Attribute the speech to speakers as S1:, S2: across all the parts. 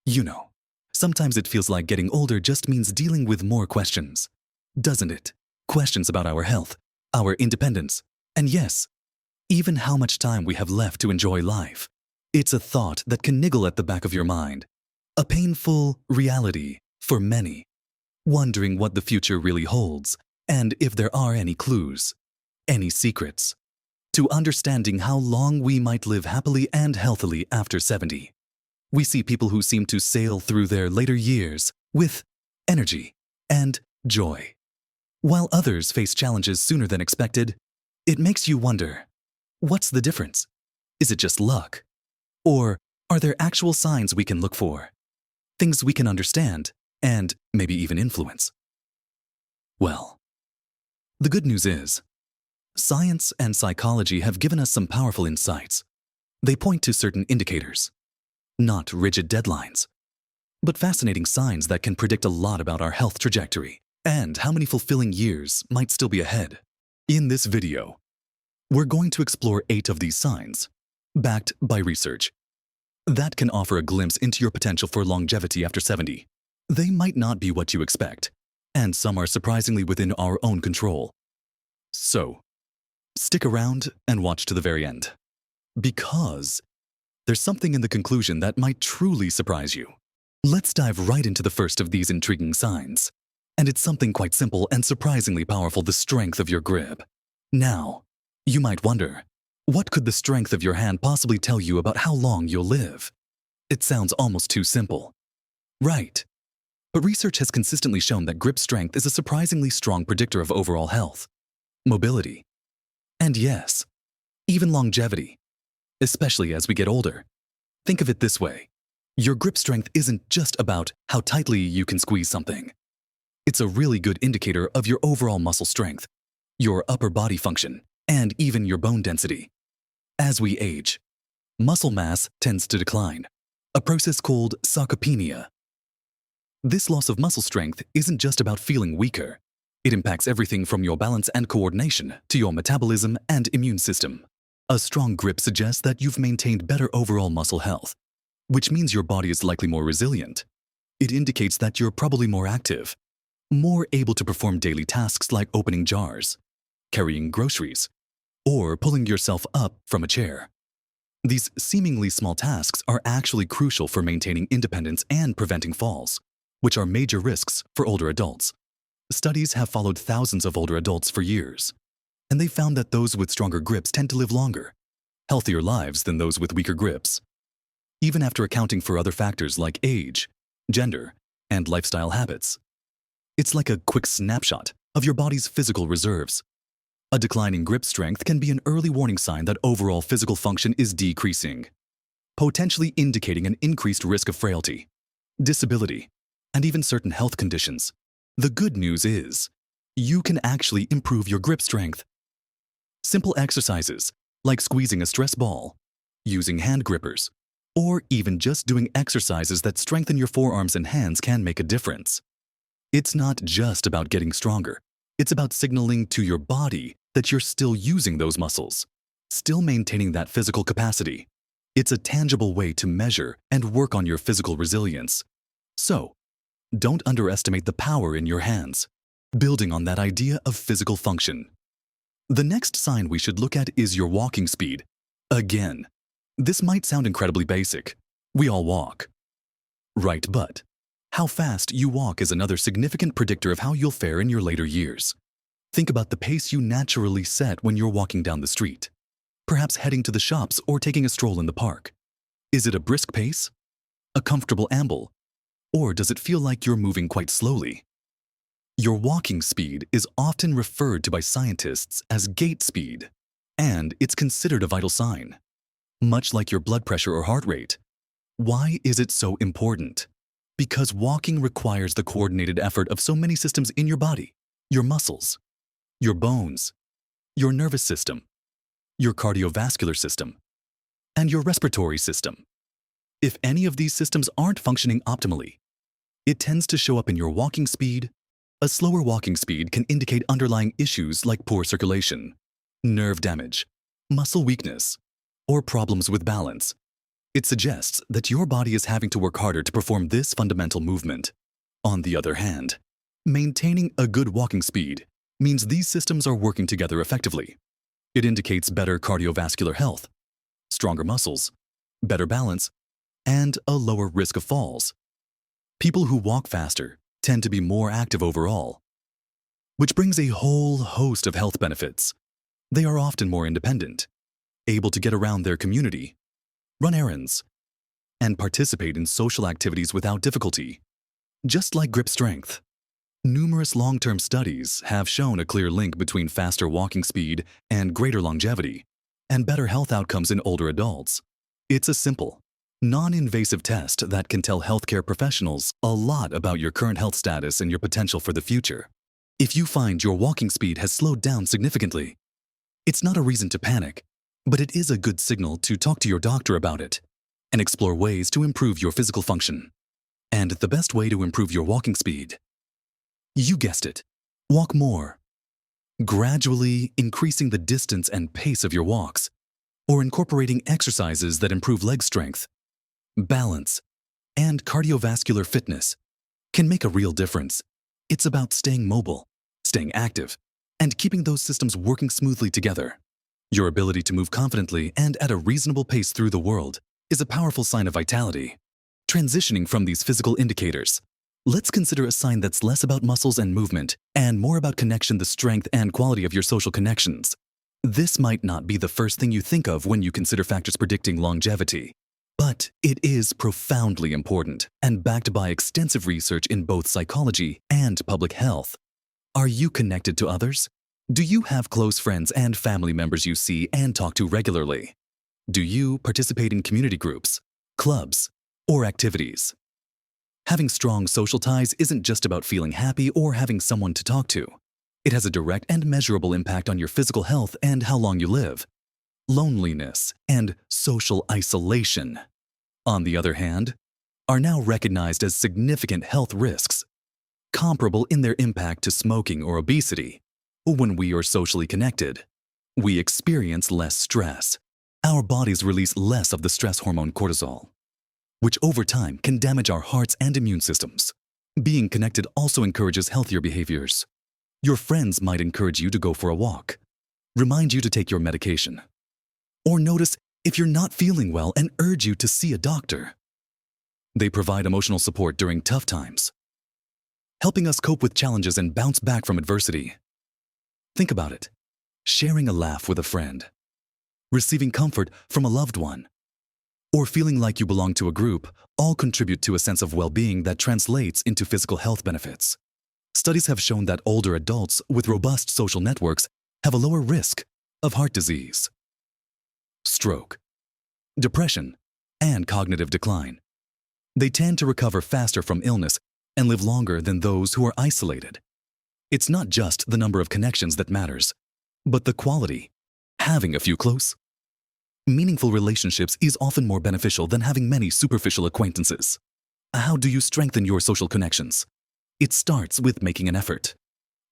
S1: You know, sometimes it feels like getting older just means dealing with more questions, doesn't it? Questions about our health, our independence, and yes, even how much time we have left to enjoy life. It's a thought that can niggle at the back of your mind, a painful reality for many, wondering what the future really holds and if there are any clues, any secrets, to understanding how long we might live happily and healthily after 70. We see people who seem to sail through their later years with energy and joy, while others face challenges sooner than expected. It makes you wonder, what's the difference? Is it just luck? Or are there actual signs we can look for? Things we can understand and maybe even influence? Well, the good news is, science and psychology have given us some powerful insights. They point to certain indicators, not rigid deadlines, but fascinating signs that can predict a lot about our health trajectory and how many fulfilling years might still be ahead. In this video, we're going to explore 8 of these signs, backed by research, that can offer a glimpse into your potential for longevity after 70. They might not be what you expect, and some are surprisingly within our own control. So, stick around and watch to the very end, because there's something in the conclusion that might truly surprise you. Let's dive right into the first of these intriguing signs. And it's something quite simple and surprisingly powerful: the strength of your grip. Now, you might wonder, what could the strength of your hand possibly tell you about how long you'll live? It sounds almost too simple, right? But research has consistently shown that grip strength is a surprisingly strong predictor of overall health, mobility, and yes, even longevity, especially as we get older. Think of it this way: your grip strength isn't just about how tightly you can squeeze something. It's a really good indicator of your overall muscle strength, your upper body function, and even your bone density. As we age, muscle mass tends to decline, a process called sarcopenia. This loss of muscle strength isn't just about feeling weaker. It impacts everything from your balance and coordination to your metabolism and immune system. A strong grip suggests that you've maintained better overall muscle health, which means your body is likely more resilient. It indicates that you're probably more active, more able to perform daily tasks like opening jars, carrying groceries, or pulling yourself up from a chair. These seemingly small tasks are actually crucial for maintaining independence and preventing falls, which are major risks for older adults. Studies have followed thousands of older adults for years, and they found that those with stronger grips tend to live longer, healthier lives than those with weaker grips, even after accounting for other factors like age, gender, and lifestyle habits. It's like a quick snapshot of your body's physical reserves. A declining grip strength can be an early warning sign that overall physical function is decreasing, potentially indicating an increased risk of frailty, disability, and even certain health conditions. The good news is, you can actually improve your grip strength. Simple exercises like squeezing a stress ball, using hand grippers, or even just doing exercises that strengthen your forearms and hands can make a difference. It's not just about getting stronger. It's about signaling to your body that you're still using those muscles, still maintaining that physical capacity. It's a tangible way to measure and work on your physical resilience. So, don't underestimate the power in your hands, building on that idea of physical function. The next sign we should look at is your walking speed. Again, this might sound incredibly basic. We all walk, right? But how fast you walk is another significant predictor of how you'll fare in your later years. Think about the pace you naturally set when you're walking down the street, perhaps heading to the shops or taking a stroll in the park. Is it a brisk pace, a comfortable amble, or does it feel like you're moving quite slowly? Your walking speed is often referred to by scientists as gait speed, and it's considered a vital sign, much like your blood pressure or heart rate. Why is it so important? Because walking requires the coordinated effort of so many systems in your body: your muscles, your bones, your nervous system, your cardiovascular system, and your respiratory system. If any of these systems aren't functioning optimally, it tends to show up in your walking speed. A slower walking speed can indicate underlying issues like poor circulation, nerve damage, muscle weakness, or problems with balance. It suggests that your body is having to work harder to perform this fundamental movement. On the other hand, maintaining a good walking speed means these systems are working together effectively. It indicates better cardiovascular health, stronger muscles, better balance, and a lower risk of falls. People who walk faster tend to be more active overall, which brings a whole host of health benefits. They are often more independent, able to get around their community, run errands, and participate in social activities without difficulty. Just like grip strength, numerous long-term studies have shown a clear link between faster walking speed and greater longevity and better health outcomes in older adults. It's a simple, non-invasive test that can tell healthcare professionals a lot about your current health status and your potential for the future. If you find your walking speed has slowed down significantly, it's not a reason to panic, but it is a good signal to talk to your doctor about it and explore ways to improve your physical function. And the best way to improve your walking speed, you guessed it, walk more. Gradually increasing the distance and pace of your walks, or incorporating exercises that improve leg strength, balance, and cardiovascular fitness can make a real difference. It's about staying mobile, staying active, and keeping those systems working smoothly together. Your ability to move confidently and at a reasonable pace through the world is a powerful sign of vitality. Transitioning from these physical indicators, let's consider a sign that's less about muscles and movement and more about connection, the strength and quality of your social connections. This might not be the first thing you think of when you consider factors predicting longevity, but it is profoundly important and backed by extensive research in both psychology and public health. Are you connected to others? Do you have close friends and family members you see and talk to regularly? Do you participate in community groups, clubs, or activities? Having strong social ties isn't just about feeling happy or having someone to talk to. It has a direct and measurable impact on your physical health and how long you live. Loneliness and social isolation, on the other hand, are now recognized as significant health risks, comparable in their impact to smoking or obesity. When we are socially connected, we experience less stress. Our bodies release less of the stress hormone cortisol, which over time can damage our hearts and immune systems. Being connected also encourages healthier behaviors. Your friends might encourage you to go for a walk, remind you to take your medication, or notice if you're not feeling well and urge you to see a doctor. They provide emotional support during tough times, helping us cope with challenges and bounce back from adversity. Think about it. Sharing a laugh with a friend, receiving comfort from a loved one, or feeling like you belong to a group all contribute to a sense of well-being that translates into physical health benefits. Studies have shown that older adults with robust social networks have a lower risk of heart disease, stroke, depression, and cognitive decline. They tend to recover faster from illness and live longer than those who are isolated. It's not just the number of connections that matters, but the quality. Having a few close, meaningful relationships is often more beneficial than having many superficial acquaintances. How do you strengthen your social connections? It starts with making an effort.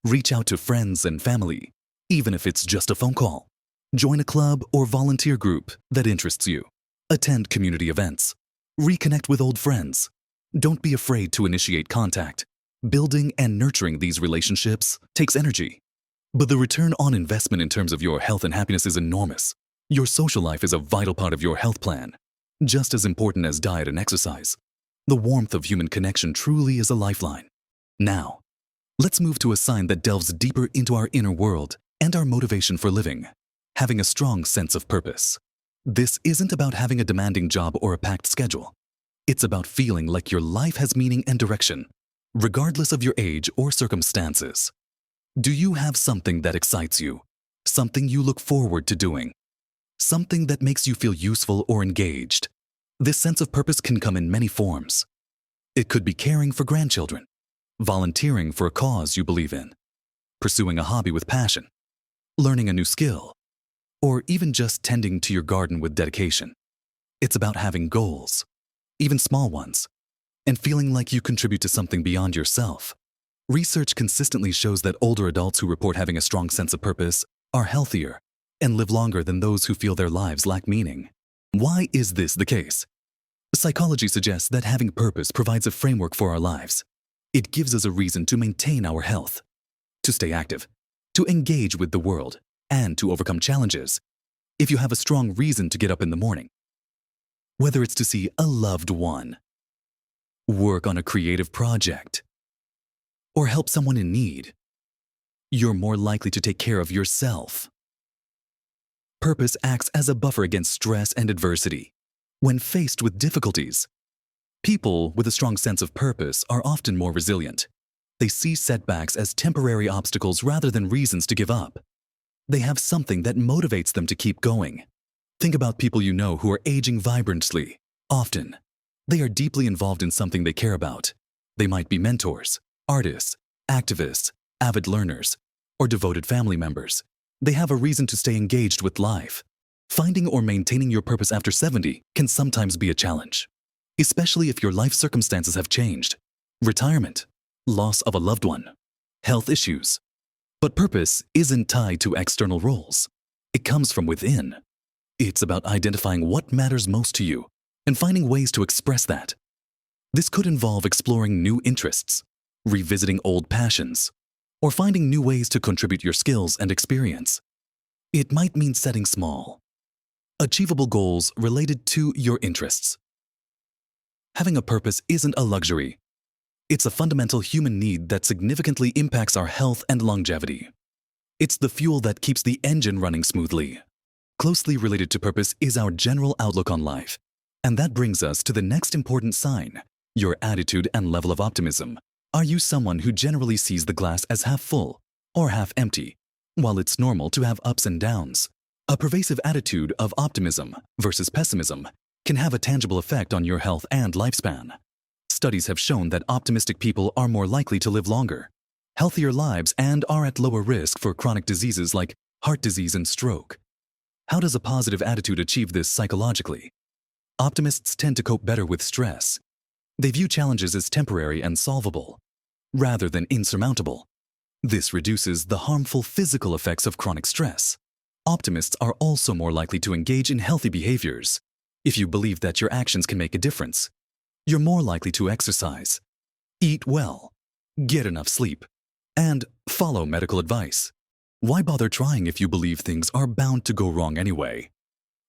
S1: Reach out to friends and family, even if it's just a phone call. Join a club or volunteer group that interests you. Attend community events. Reconnect with old friends. Don't be afraid to initiate contact. Building and nurturing these relationships takes energy, but the return on investment in terms of your health and happiness is enormous. Your social life is a vital part of your health plan, just as important as diet and exercise. The warmth of human connection truly is a lifeline. Now, let's move to a sign that delves deeper into our inner world and our motivation for living, having a strong sense of purpose. This isn't about having a demanding job or a packed schedule. It's about feeling like your life has meaning and direction, regardless of your age or circumstances. Do you have something that excites you? Something you look forward to doing? Something that makes you feel useful or engaged? This sense of purpose can come in many forms. It could be caring for grandchildren, volunteering for a cause you believe in, pursuing a hobby with passion, learning a new skill, or even just tending to your garden with dedication. It's about having goals, even small ones, and feeling like you contribute to something beyond yourself. Research consistently shows that older adults who report having a strong sense of purpose are healthier and live longer than those who feel their lives lack meaning. Why is this the case? Psychology suggests that having purpose provides a framework for our lives. It gives us a reason to maintain our health, to stay active, to engage with the world, and to overcome challenges. If you have a strong reason to get up in the morning, whether it's to see a loved one, work on a creative project, or help someone in need, you're more likely to take care of yourself. Purpose acts as a buffer against stress and adversity. When faced with difficulties, people with a strong sense of purpose are often more resilient. They see setbacks as temporary obstacles rather than reasons to give up. They have something that motivates them to keep going. Think about people you know who are aging vibrantly. Often, they are deeply involved in something they care about. They might be mentors, artists, activists, avid learners, or devoted family members. They have a reason to stay engaged with life. Finding or maintaining your purpose after 70 can sometimes be a challenge, especially if your life circumstances have changed. Retirement, loss of a loved one, health issues. But purpose isn't tied to external roles. It comes from within. It's about identifying what matters most to you and finding ways to express that. This could involve exploring new interests, revisiting old passions, or finding new ways to contribute your skills and experience. It might mean setting small, achievable goals related to your interests. Having a purpose isn't a luxury. It's a fundamental human need that significantly impacts our health and longevity. It's the fuel that keeps the engine running smoothly. Closely related to purpose is our general outlook on life. And that brings us to the next important sign, your attitude and level of optimism. Are you someone who generally sees the glass as half full or half empty? While it's normal to have ups and downs, a pervasive attitude of optimism versus pessimism can have a tangible effect on your health and lifespan. Studies have shown that optimistic people are more likely to live longer, healthier lives, and are at lower risk for chronic diseases like heart disease and stroke. How does a positive attitude achieve this psychologically? Optimists tend to cope better with stress. They view challenges as temporary and solvable, rather than insurmountable. This reduces the harmful physical effects of chronic stress. Optimists are also more likely to engage in healthy behaviors. If you believe that your actions can make a difference, you're more likely to exercise, eat well, get enough sleep, and follow medical advice. Why bother trying if you believe things are bound to go wrong anyway?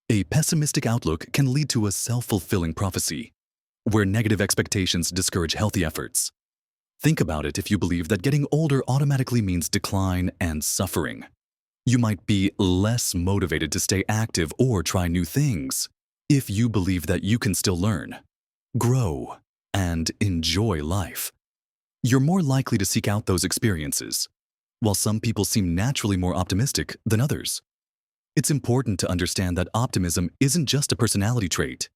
S1: A pessimistic outlook can lead to a self-fulfilling prophecy, where negative expectations discourage healthy efforts. Think about it if you believe that getting older automatically means decline and suffering. You might be less motivated to stay active or try new things. If you believe that you can still learn, grow, and enjoy life, you're more likely to seek out those experiences. While some people seem naturally more optimistic than others, it's important to understand that optimism isn't just a personality trait.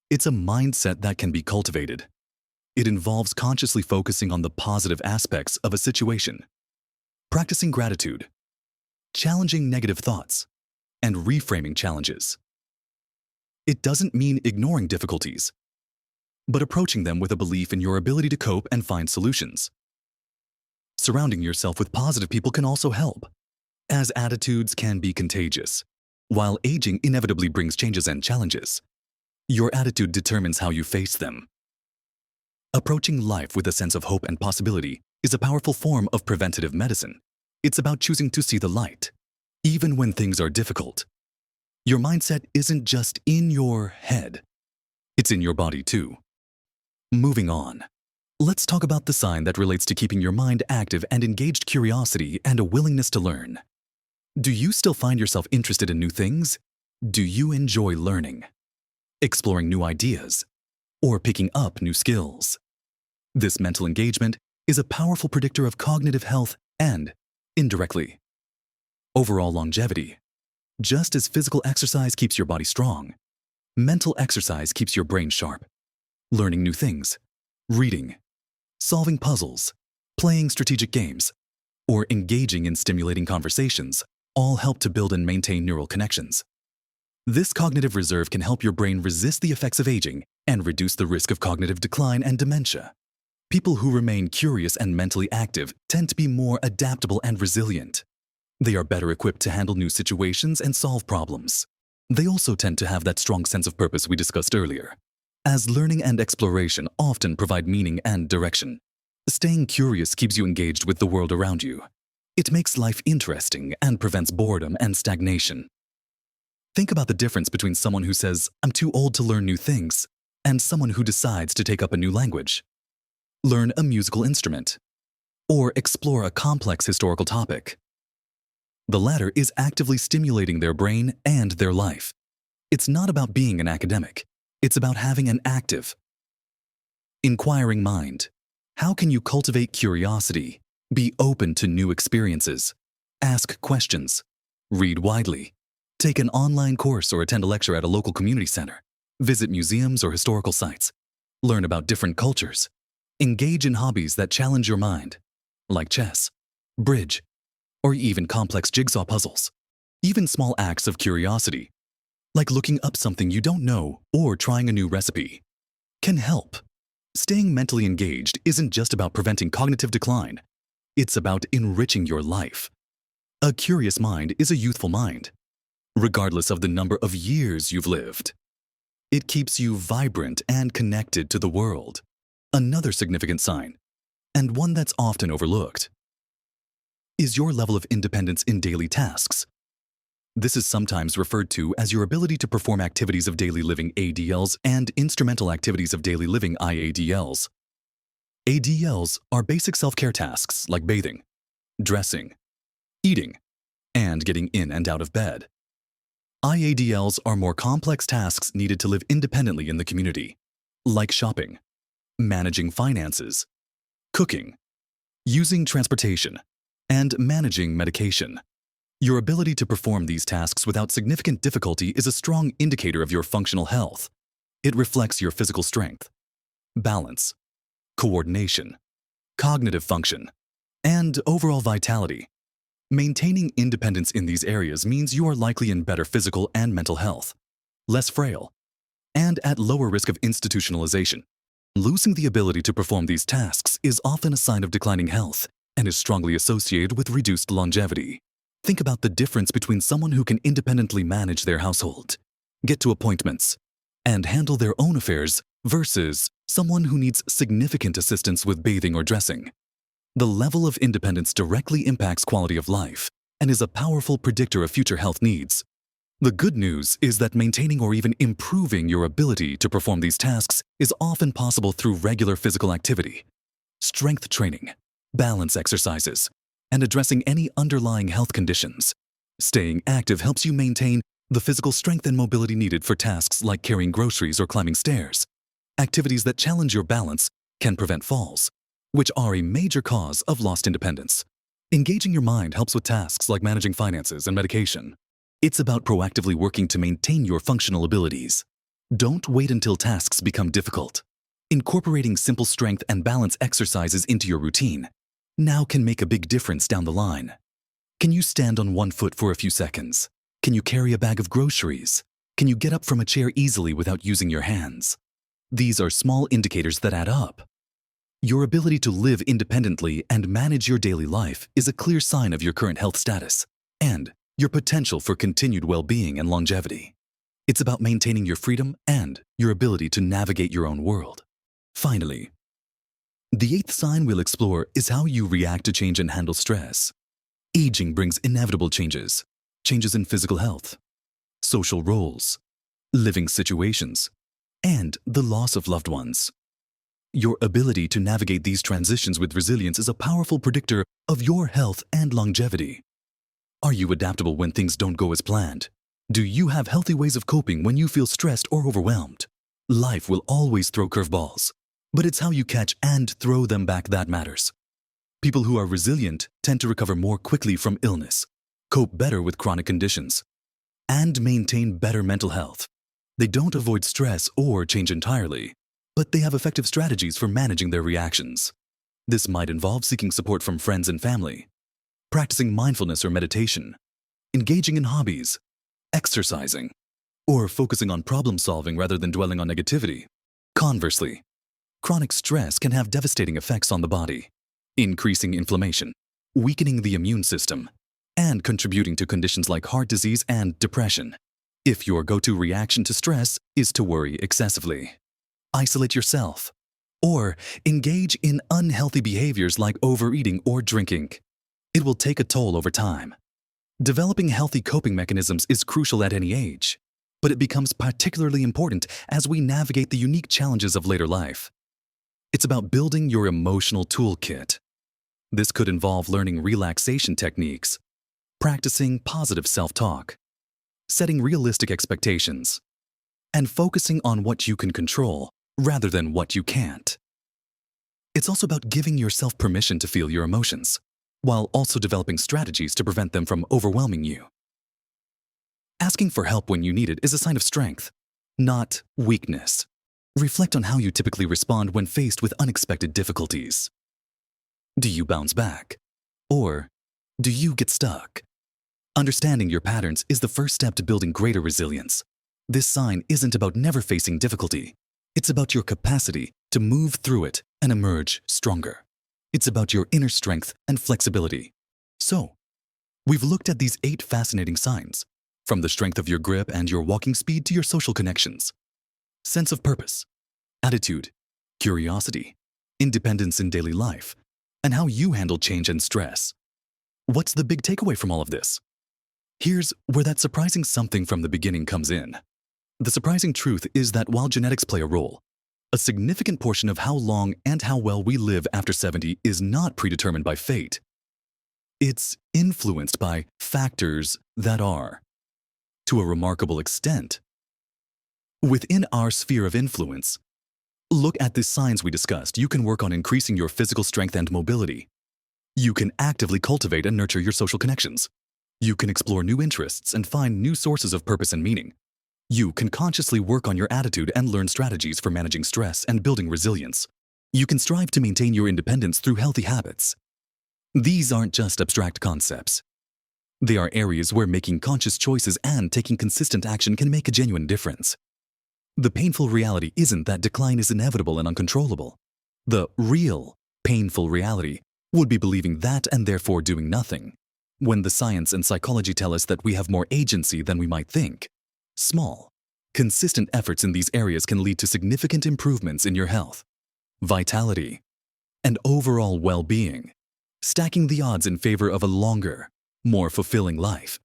S1: It's a mindset that can be cultivated. It involves consciously focusing on the positive aspects of a situation, practicing gratitude, challenging negative thoughts, and reframing challenges. It doesn't mean ignoring difficulties, but approaching them with a belief in your ability to cope and find solutions. Surrounding yourself with positive people can also help, as attitudes can be contagious. While aging inevitably brings changes and challenges, your attitude determines how you face them. Approaching life with a sense of hope and possibility is a powerful form of preventative medicine. It's about choosing to see the light, even when things are difficult. Your mindset isn't just in your head, it's in your body too. Moving on, let's talk about the sign that relates to keeping your mind active and engaged curiosity and a willingness to learn. Do you still find yourself interested in new things? Do you enjoy learning, exploring new ideas, or picking up new skills? This mental engagement is a powerful predictor of cognitive health and, indirectly, overall longevity. Just as physical exercise keeps your body strong, mental exercise keeps your brain sharp. Learning new things, reading, solving puzzles, playing strategic games, or engaging in stimulating conversations all help to build and maintain neural connections. This cognitive reserve can help your brain resist the effects of aging and reduce the risk of cognitive decline and dementia. People who remain curious and mentally active tend to be more adaptable and resilient. They are better equipped to handle new situations and solve problems. They also tend to have that strong sense of purpose we discussed earlier. as learning and exploration often provide meaning and direction. Staying curious keeps you engaged with the world around you. It makes life interesting and prevents boredom and stagnation. Think about the difference between someone who says, "I'm too old to learn new things," and someone who decides to take up a new language, learn a musical instrument, or explore a complex historical topic. The latter is actively stimulating their brain and their life. It's not about being an academic. It's about having an active, inquiring mind. How can you cultivate curiosity, be open to new experiences, ask questions, read widely, take an online course or attend a lecture at a local community center, visit museums or historical sites, learn about different cultures, engage in hobbies that challenge your mind, like chess, bridge, or even complex jigsaw puzzles. Even small acts of curiosity, like looking up something you don't know or trying a new recipe, can help. Staying mentally engaged isn't just about preventing cognitive decline. It's about enriching your life. A curious mind is a youthful mind, regardless of the number of years you've lived. It keeps you vibrant and connected to the world. Another significant sign, and one that's often overlooked, is your level of independence in daily tasks. This is sometimes referred to as your ability to perform activities of daily living ADLs and instrumental activities of daily living IADLs. ADLs are basic self-care tasks like bathing, dressing, eating, and getting in and out of bed. IADLs are more complex tasks needed to live independently in the community, like shopping, managing finances, cooking, using transportation, and managing medication. Your ability to perform these tasks without significant difficulty is a strong indicator of your functional health. It reflects your physical strength, balance, coordination, cognitive function, and overall vitality. Maintaining independence in these areas means you are likely in better physical and mental health, less frail, and at lower risk of institutionalization. Losing the ability to perform these tasks is often a sign of declining health and is strongly associated with reduced longevity. Think about the difference between someone who can independently manage their household, get to appointments, and handle their own affairs versus someone who needs significant assistance with bathing or dressing. The level of independence directly impacts quality of life and is a powerful predictor of future health needs. The good news is that maintaining or even improving your ability to perform these tasks is often possible through regular physical activity, strength training, balance exercises, and addressing any underlying health conditions. Staying active helps you maintain the physical strength and mobility needed for tasks like carrying groceries or climbing stairs. Activities that challenge your balance can prevent falls, which are a major cause of lost independence. Engaging your mind helps with tasks like managing finances and medication. It's about proactively working to maintain your functional abilities. Don't wait until tasks become difficult. Incorporating simple strength and balance exercises into your routine now can make a big difference down the line. Can you stand on one foot for a few seconds? Can you carry a bag of groceries? Can you get up from a chair easily without using your hands? These are small indicators that add up. Your ability to live independently and manage your daily life is a clear sign of your current health status and your potential for continued well-being and longevity. It's about maintaining your freedom and your ability to navigate your own world. Finally, the eighth sign we'll explore is how you react to change and handle stress. Aging brings inevitable changes in physical health, social roles, living situations, and the loss of loved ones. Your ability to navigate these transitions with resilience is a powerful predictor of your health and longevity. Are you adaptable when things don't go as planned? Do you have healthy ways of coping when you feel stressed or overwhelmed? Life will always throw curveballs, but it's how you catch and throw them back that matters. People who are resilient tend to recover more quickly from illness, cope better with chronic conditions, and maintain better mental health. They don't avoid stress or change entirely, but they have effective strategies for managing their reactions. This might involve seeking support from friends and family, practicing mindfulness or meditation, engaging in hobbies, exercising, or focusing on problem solving rather than dwelling on negativity. Conversely, chronic stress can have devastating effects on the body, increasing inflammation, weakening the immune system, and contributing to conditions like heart disease and depression. If your go-to reaction to stress is to worry excessively, isolate yourself, or engage in unhealthy behaviors like overeating or drinking. It will take a toll over time. Developing healthy coping mechanisms is crucial at any age, but it becomes particularly important as we navigate the unique challenges of later life. It's about building your emotional toolkit. This could involve learning relaxation techniques, practicing positive self-talk, setting realistic expectations, and focusing on what you can control rather than what you can't. It's also about giving yourself permission to feel your emotions, while also developing strategies to prevent them from overwhelming you. Asking for help when you need it is a sign of strength, not weakness. Reflect on how you typically respond when faced with unexpected difficulties. Do you bounce back? Or do you get stuck? Understanding your patterns is the first step to building greater resilience. This sign isn't about never facing difficulty. It's about your capacity to move through it and emerge stronger. It's about your inner strength and flexibility. So, we've looked at these 8 fascinating signs, from the strength of your grip and your walking speed to your social connections. Sense of purpose, attitude, curiosity, independence in daily life, and how you handle change and stress. What's the big takeaway from all of this? Here's where that surprising something from the beginning comes in. The surprising truth is that while genetics play a role, a significant portion of how long and how well we live after 70 is not predetermined by fate. It's influenced by factors that are, to a remarkable extent. Within our sphere of influence, look at the signs we discussed. You can work on increasing your physical strength and mobility. You can actively cultivate and nurture your social connections. You can explore new interests and find new sources of purpose and meaning. You can consciously work on your attitude and learn strategies for managing stress and building resilience. You can strive to maintain your independence through healthy habits. These aren't just abstract concepts. They are areas where making conscious choices and taking consistent action can make a genuine difference. The painful reality isn't that decline is inevitable and uncontrollable. The real, painful reality would be believing that and therefore doing nothing, when the science and psychology tell us that we have more agency than we might think. Small, consistent efforts in these areas can lead to significant improvements in your health, vitality, and overall well-being, stacking the odds in favor of a longer, more fulfilling life.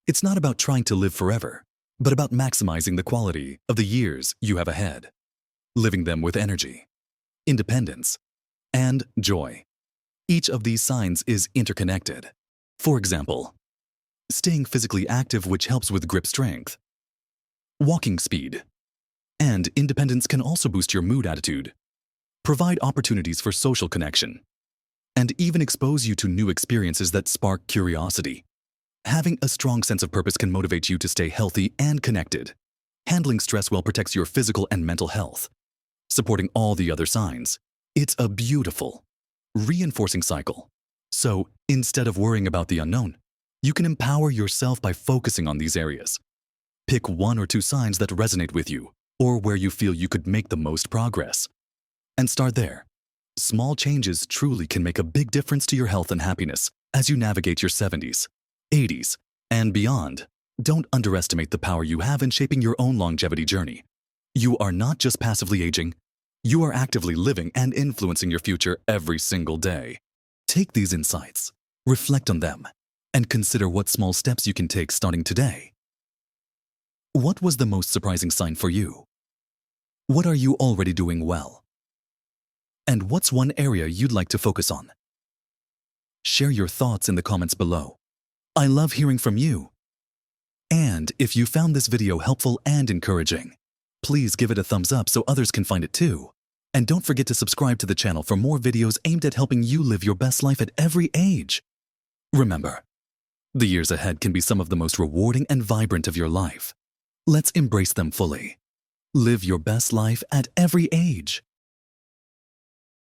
S1: It's not about trying to live forever, but about maximizing the quality of the years you have ahead, living them with energy, independence, and joy. Each of these signs is interconnected. For example, staying physically active, which helps with grip strength, walking speed, and independence can also boost your mood attitude, provide opportunities for social connection, and even expose you to new experiences that spark curiosity. Having a strong sense of purpose can motivate you to stay healthy and connected. Handling stress well protects your physical and mental health, supporting all the other signs. It's a beautiful, reinforcing cycle. So, instead of worrying about the unknown, you can empower yourself by focusing on these areas. Pick 1 or 2 signs that resonate with you, or where you feel you could make the most progress, and start there. Small changes truly can make a big difference to your health and happiness as you navigate your 70s, 80s, and beyond. Don't underestimate the power you have in shaping your own longevity journey. You are not just passively aging, you are actively living and influencing your future every single day. Take these insights, reflect on them, and consider what small steps you can take starting today. What was the most surprising sign for you? What are you already doing well? And what's one area you'd like to focus on? Share your thoughts in the comments below. I love hearing from you. And if you found this video helpful and encouraging, please give it a thumbs up so others can find it too. And don't forget to subscribe to the channel for more videos aimed at helping you live your best life at every age. Remember, the years ahead can be some of the most rewarding and vibrant of your life. Let's embrace them fully. Live your best life at every age.